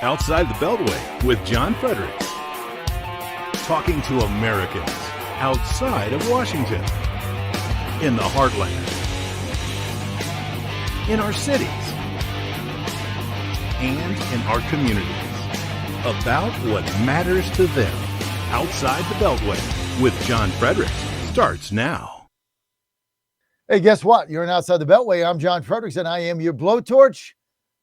Outside the Beltway with John Frederick. Talking to Americans outside of Washington, in the heartland, in our cities, and in our communities. About what matters to them. Outside the Beltway with John Frederick starts now. Hey, guess what? You're in Outside the Beltway. I'm John Fredericks, and I am your blowtorch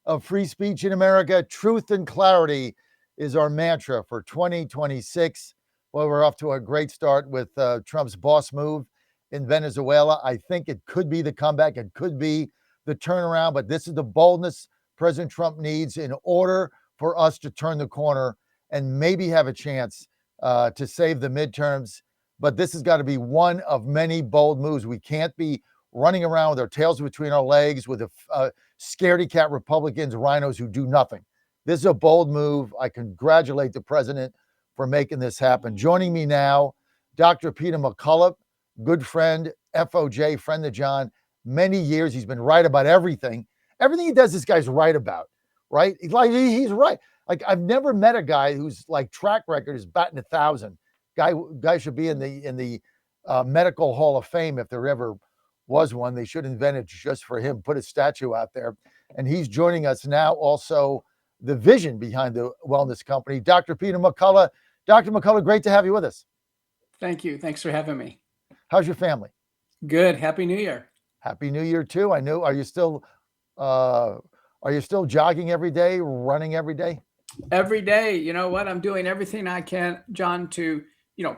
of free speech in America. Truth and clarity is our mantra for 2026. Well, we're off to a great start with Trump's boss move in Venezuela. I think it could be the comeback. It could be the turnaround, but this is the boldness President Trump needs in order for us to turn the corner and maybe have a chance to save the midterms. But this has got to be one of many bold moves. We can't be running around with our tails between our legs with scaredy cat Republicans, rhinos who do nothing. This is a bold move. I congratulate the president for making this happen. Joining me now, Dr. Peter McCullough, good friend, FOJ, friend of John. Many years he's been right about everything. Everything he does, this guy's right about, right? He's right. Like, I've never met a guy whose like track record is batting 1,000. Guy should be in the Medical Hall of Fame if there ever was one. They should invent it just for him, put a statue out there. And he's joining us now, also the vision behind the wellness company, Dr. Peter McCullough. Dr. McCullough, great to have you with us. Thank you. Thanks for having me. How's your family? Good. Happy New Year. Happy New Year too. I know. Are you still jogging every day, running every day? Every day. You know what? I'm doing everything I can, John, to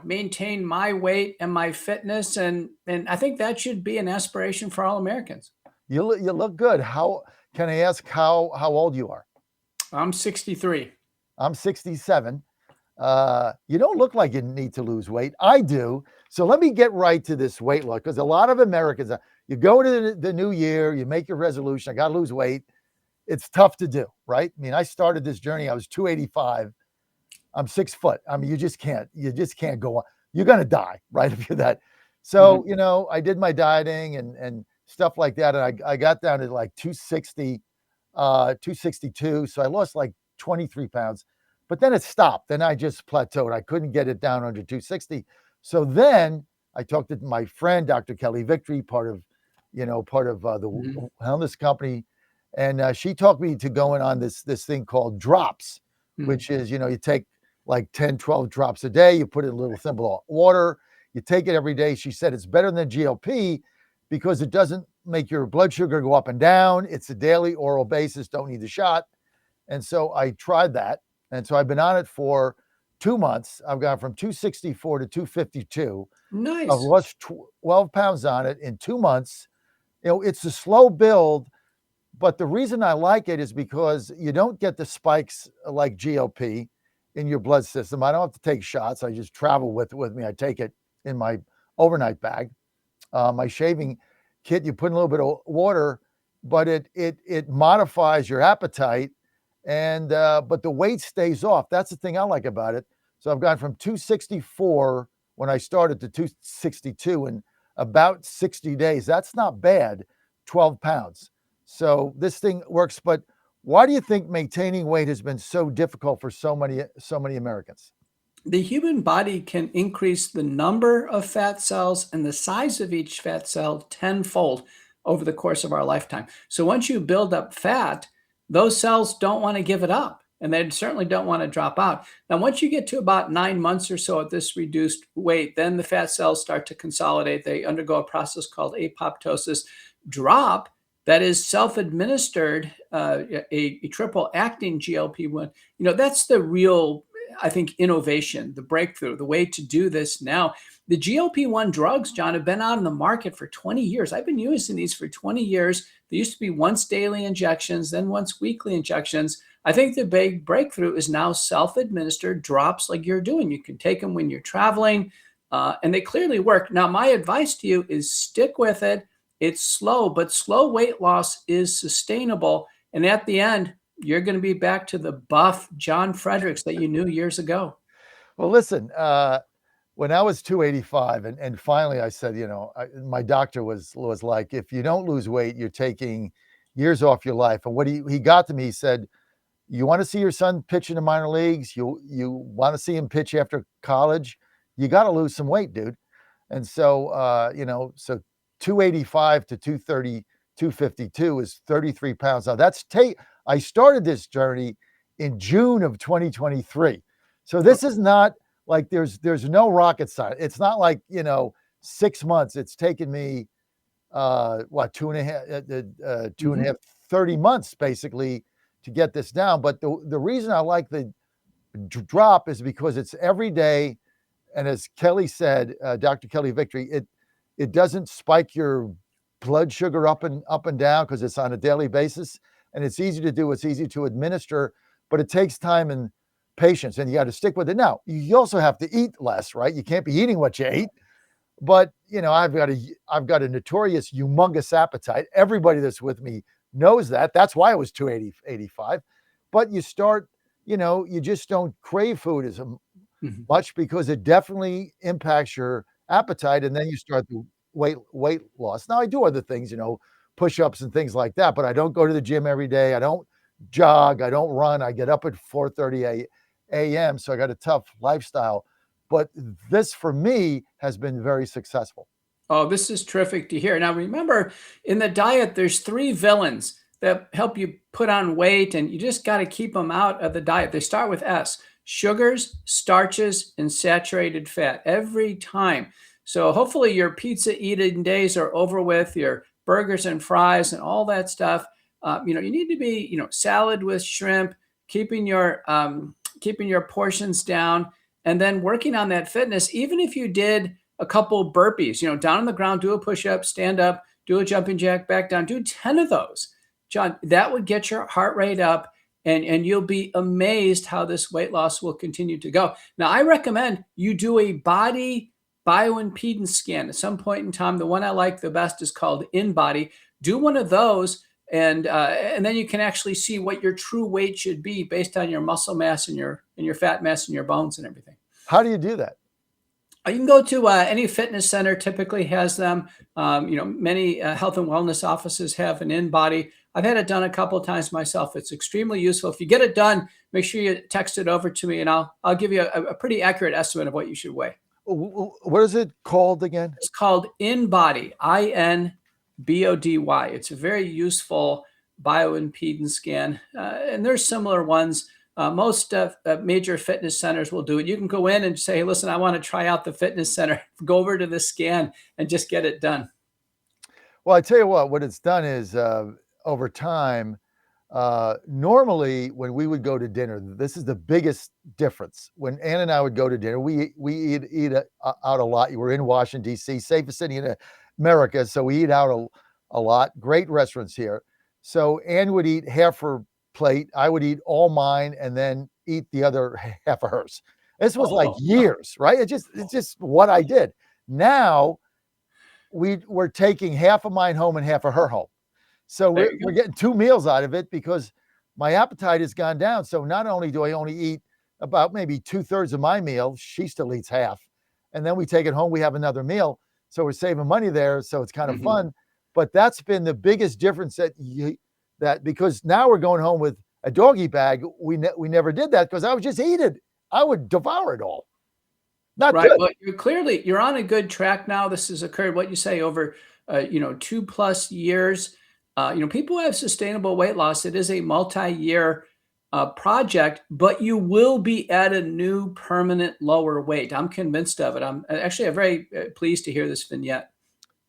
maintain my weight and my fitness, and I think that should be an aspiration for all Americans. You look good. How can I ask how old you are? I'm 63. I'm 67. You don't look like you need to lose weight. I do. So let me get right to this weight loss, because a lot of Americans, you go to the new year, you make your resolution, I got to lose weight. It's tough to do, right? I mean, I started this journey, I was 285. I'm 6 foot. I mean, you just can't go on. You're going to die, right? If you're that. So, I did my dieting and stuff like that. And I got down to like 260, 262. So I lost like 23 pounds, but then it stopped. Then I just plateaued. I couldn't get it down under 260. So then I talked to my friend, Dr. Kelly Victory, part of the wellness company. And she talked me to going on this thing called drops, which is, you take like 10, 12 drops a day. You put it in a little thimble of water. You take it every day. She said it's better than GLP because it doesn't make your blood sugar go up and down. It's a daily oral basis. Don't need the shot. And so I tried that. And so I've been on it for 2 months. I've gone from 264 to 252. Nice. I've lost 12 pounds on it in 2 months. It's a slow build, but the reason I like it is because you don't get the spikes like GLP in your blood system. I don't have to take shots. I just travel with me. I take it in my overnight bag. My shaving kit, you put in a little bit of water, but it modifies your appetite, and but the weight stays off. That's the thing I like about it. So I've gone from 264 when I started to 262 in about 60 days. That's not bad, 12 pounds. So this thing works, but why do you think maintaining weight has been so difficult for so many Americans? The human body can increase the number of fat cells and the size of each fat cell tenfold over the course of our lifetime. So once you build up fat, those cells don't want to give it up, and they certainly don't want to drop out. Now, once you get to about 9 months or so at this reduced weight, then the fat cells start to consolidate. They undergo a process called apoptosis, drop. That is self-administered, a triple acting GLP-1. That's the real, I think, innovation, the breakthrough, the way to do this now. The GLP-1 drugs, John, have been out in the market for 20 years. I've been using these for 20 years. They used to be once daily injections, then once weekly injections. I think the big breakthrough is now self-administered drops like you're doing. You can take them when you're traveling, and they clearly work. Now, my advice to you is stick with it. It's slow, but slow weight loss is sustainable. And at the end, you're going to be back to the buff John Fredericks that you knew years ago. Well, listen, when I was 285 and finally I said, my doctor was like, if you don't lose weight, you're taking years off your life. And what he got to me, he said, You want to see your son pitch in the minor leagues. You want to see him pitch after college. You got to lose some weight, dude. And so, so 285 to 230, 252 is 33 pounds. Now I started this journey in June of 2023. So this is not like there's no rocket science. It's not like, 6 months. It's taken me, two and a half, two and a half, 30 months basically to get this down. But the reason I like the drop is because it's every day. And as Kelly said, Dr. Kelly Victory, it doesn't spike your blood sugar up and down because it's on a daily basis, and it's easy to do. It's easy to administer, but it takes time and patience, and you got to stick with it. Now, you also have to eat less, right? You can't be eating what you eat. But I've got a notorious humongous appetite. Everybody that's with me knows that. That's why it was 280, 85. But you start, you just don't crave food as much because it definitely impacts your appetite, and then you start the weight loss. Now I do other things, push-ups and things like that, but I don't go to the gym every day. I don't jog. I don't run. I get up at 4:30 a.m. So I got a tough lifestyle. But this for me has been very successful. Oh, this is terrific to hear. Now, remember, in the diet, there's 3 villains that help you put on weight, and you just got to keep them out of the diet. They start with S: sugars, starches, and saturated fat every time. So hopefully your pizza eating days are over with, your burgers and fries and all that stuff. You need to be, salad with shrimp, keeping your portions down, and then working on that fitness. Even if you did a couple burpees, down on the ground, do a push-up, stand up, do a jumping jack, back down, do 10 of those. John, that would get your heart rate up, and you'll be amazed how this weight loss will continue to go. Now, I recommend you do a body bioimpedance scan at some point in time. The one I like the best is called InBody. Do one of those, and then you can actually see what your true weight should be based on your muscle mass and your fat mass and your bones and everything. How do you do that? You can go to any fitness center, typically has them. Many health and wellness offices have an InBody. I've had it done a couple of times myself. It's extremely useful. If you get it done, make sure you text it over to me, and I'll give you a pretty accurate estimate of what you should weigh. What is it called again? It's called InBody, INBODY. It's a very useful bioimpedance scan, and there's similar ones. Most major fitness centers will do it. You can go in and say, hey, listen, I want to try out the fitness center. Go over to the scan and just get it done. Well, I tell you what it's done is over time, normally when we would go to dinner, this is the biggest difference. When Ann and I would go to dinner, we eat out a lot. We're in Washington, D.C., safest city in America, so we eat out a lot. Great restaurants here. So Ann would eat half her plate. I would eat all mine and then eat the other half of hers. This was like years, right? It's just what I did. Now we're taking half of mine home and half of her home. So we're getting 2 meals out of it because my appetite has gone down. So not only do I only eat about maybe 2/3 of my meal, she still eats half. And then we take it home, we have another meal. So we're saving money there. So it's kind of fun. But that's been the biggest difference that because now we're going home with a doggy bag. We never did that because I would just eat it. I would devour it all. Not right. good. Well, you're on a good track now. This has occurred, what you say, over 2+ years. People who have sustainable weight loss, it is a multi-year project, but you will be at a new permanent lower weight. I'm convinced of it. I'm very pleased to hear this vignette.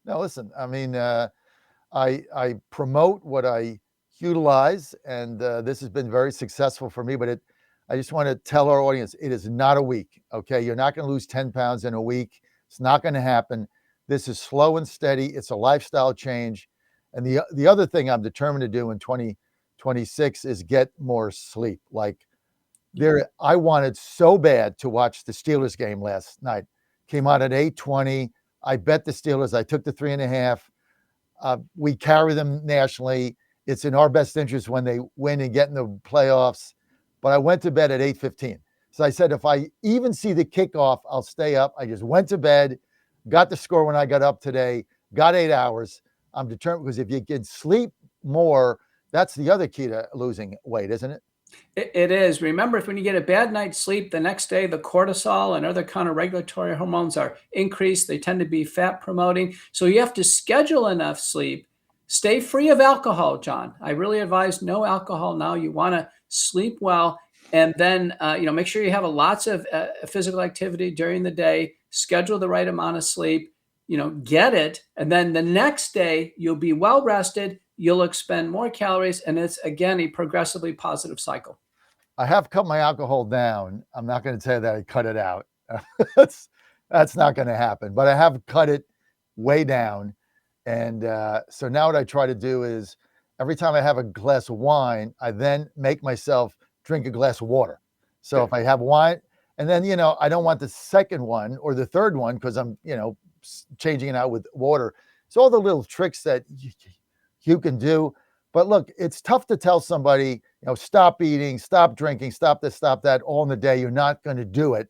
Now, listen, I mean, I promote what I utilize, and this has been very successful for me, but I just want to tell our audience, it is not a week, okay? You're not going to lose 10 pounds in a week. It's not going to happen. This is slow and steady. It's a lifestyle change. And the other thing I'm determined to do in 2026 is get more sleep. I wanted so bad to watch the Steelers game last night. Came out at 8:20. I bet the Steelers. I took the 3.5. We carry them nationally. It's in our best interest when they win and get in the playoffs. But I went to bed at 8:15. So I said, if I even see the kickoff, I'll stay up. I just went to bed, got the score when I got up today, got 8 hours. I'm determined because if you can sleep more, that's the other key to losing weight, isn't it? It is. Remember, if when you get a bad night's sleep, the next day the cortisol and other kind of regulatory hormones are increased. They tend to be fat promoting. So you have to schedule enough sleep. Stay free of alcohol, John. I really advise no alcohol now. You want to sleep well, and then make sure you have lots of physical activity during the day. Schedule the right amount of sleep. Get it, and then the next day you'll be well rested. You'll expend more calories, and it's again a progressively positive cycle. I have cut my alcohol down. I'm not going to tell you that I cut it out. that's that's not going to happen. But I have cut it way down. And so now what I try to do is every time I have a glass of wine, I then make myself drink a glass of water. So Good. if I have wine, and then I don't want the second one or the third one because I'm changing it out with water. So all the little tricks that you can do. But look, it's tough to tell somebody, stop eating, stop drinking, stop this, stop that, all in the day. You're not going to do it.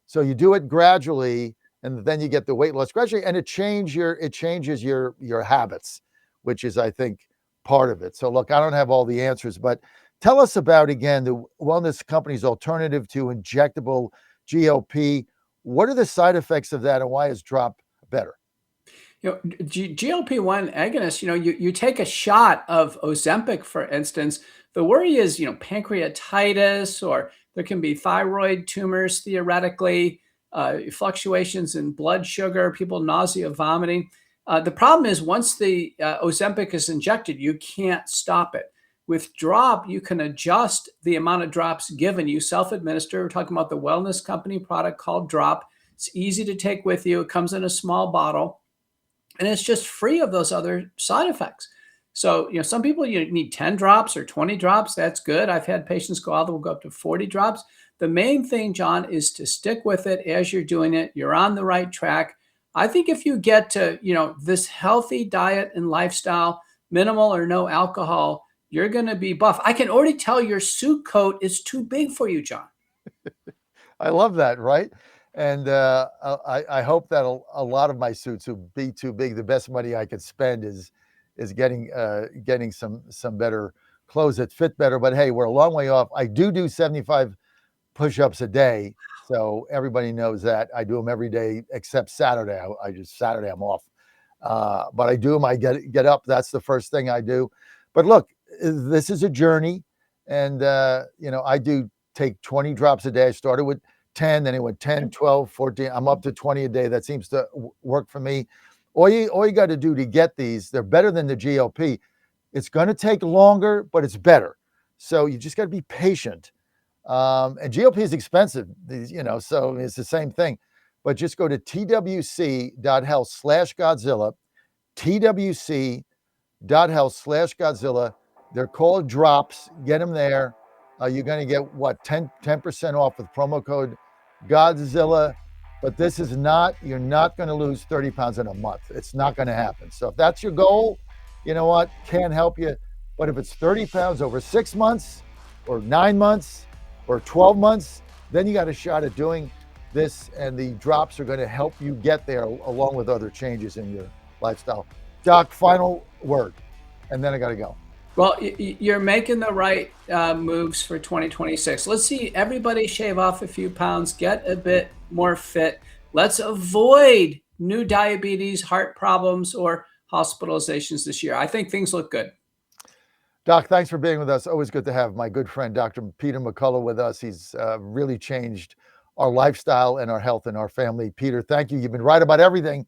So you do it gradually, and then you get the weight loss gradually, and it changes your habits, which is, I think, part of it. So look, I don't have all the answers, but tell us about, again, the wellness company's alternative to injectable GLP. What are the side effects of that, and why is drop better? GLP-1 agonists, you take a shot of Ozempic, for instance. The worry is, pancreatitis, or there can be thyroid tumors, theoretically, fluctuations in blood sugar, people nausea, vomiting. The problem is once the Ozempic is injected, you can't stop it. With drop, you can adjust the amount of drops given. You self-administer. We're talking about the wellness company product called Drop. It's easy to take with you. It comes in a small bottle, and it's just free of those other side effects. So, some people, you need 10 drops or 20 drops. That's good. I've had patients go out that will go up to 40 drops. The main thing, John, is to stick with it as you're doing it. You're on the right track. I think if you get to, this healthy diet and lifestyle, minimal or no alcohol, you're going to be buff. I can already tell your suit coat is too big for you, John. I love that, right? And I hope that a lot of my suits will be too big. The best money I could spend is getting some better clothes that fit better. But hey, we're a long way off. I do 75 push-ups a day, so everybody knows that. I do them every day except Saturday. Saturday I'm off, but I do them. I get up. That's the first thing I do. But look, this is a journey, and I do take 20 drops a day. I started with 10, then it went 10, 12, 14. I'm up to 20 a day. That seems to work for me. All you got to do to get these, they're better than the GLP. It's going to take longer, but it's better. So you just got to be patient. And GLP is expensive, so it's the same thing. But just go to twc.health/Godzilla, twc.health/Godzilla. They're called drops. Get them there. You're going to get 10% off with promo code Godzilla. But you're not going to lose 30 pounds in a month. It's not going to happen. So if that's your goal, you know what? Can't help you. But if it's 30 pounds over 6 months or 9 months or 12 months, then you got a shot at doing this. And the drops are going to help you get there along with other changes in your lifestyle. Doc, final word. And then I got to go. Well, you're making the right moves for 2026. Let's see everybody shave off a few pounds, get a bit more fit. Let's avoid new diabetes, heart problems, or hospitalizations this year. I think things look good. Doc, thanks for being with us. Always good to have my good friend, Dr. Peter McCullough, with us. He's really changed our lifestyle and our health and our family. Peter, thank you. You've been right about everything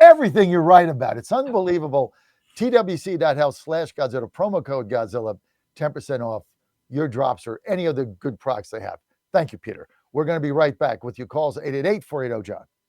you're right about. It's unbelievable. twc.health/Godzilla, promo code Godzilla, 10% off your drops or any other good products they have. Thank you, Peter. We're going to be right back with your calls, 888-480-JOHN.